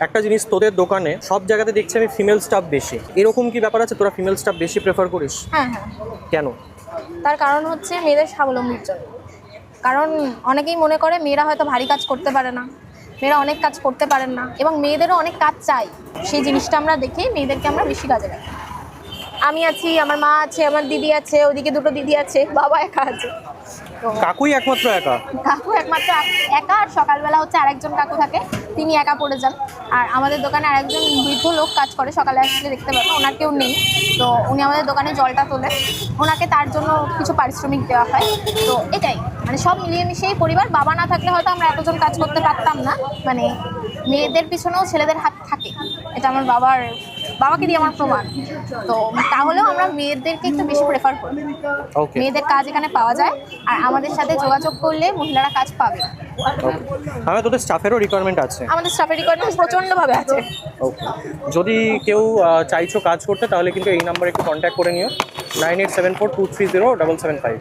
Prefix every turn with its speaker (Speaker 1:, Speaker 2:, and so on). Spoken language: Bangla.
Speaker 1: একটা জিনিস, তোদের দোকানে সব জায়গাতে দেখছি আমি ফিমেল স্টাফ বেশি, এরকম কি ব্যাপার আছে? তোরা ফিমেল স্টাফ বেশি প্রেফার করিস?
Speaker 2: হ্যাঁ হ্যাঁ,
Speaker 1: কেন?
Speaker 2: তার কারণ হচ্ছে মেয়েদের স্বাবলম্বীর জন্য। কারণ অনেকেই মনে করে মেয়েরা হয়তো ভারী কাজ করতে পারে না, মেয়েরা অনেক কাজ করতে পারেন না, এবং মেয়েদেরও অনেক কাজ চাই। সেই জিনিসটা আমরা দেখে মেয়েদেরকে আমরা বেশি কাজে রাখি। আমি আছি, আমার মা আছে, আমার দিদি আছে, ওদিকে দুটো দিদি আছে, বাবা একা আছে। তো
Speaker 1: কাকুই একমাত্র একা?
Speaker 2: কাকু একমাত্র একা, আর সকালবেলা হচ্ছে আরেকজন কাকু থাকে, তিনি একা পড়ে যান। আর আমাদের দোকানে আরেকজন বৃদ্ধ লোক কাজ করে, সকালে আসলে দেখতে পাবেন, ওনার কেউ নেই। তো উনি আমাদের দোকানে জলটা তোলে, ওনাকে তার জন্য কিছু পারিশ্রমিক দেওয়া হয়। তো এটাই, মানে সব মিলিয়ে মিশিয়েই পরিবার। বাবা না থাকলে হয়তো আমরা এতজন কাজ করতে পারতাম না। মানে মেয়েদের পিছনেও ছেলেদের হাত থাকে, এটা আমার বাবাকে দিয়ে আমার প্রমাণ। তো তাহলেও আমরা মেয়েদেরকে একটু বেশি প্রেফার করি।
Speaker 1: ওকে,
Speaker 2: মেয়েদের কাজ এখানে পাওয়া যায়, আর আমাদের সাথে যোগাযোগ করলে মহিলারা কাজ পাবে।
Speaker 1: ওকে। আমি তোদের স্টাফেরও রিকোয়ারমেন্ট আছে?
Speaker 2: আমাদের স্টাফের রিকোয়ারমেন্ট প্রচণ্ডভাবে আছে।
Speaker 1: ওকে, যদি কেউ চাইছো কাজ করতে, তাহলে কিন্তু এই নাম্বারে একটু কন্ট্যাক্ট করে নিও, 9874230775।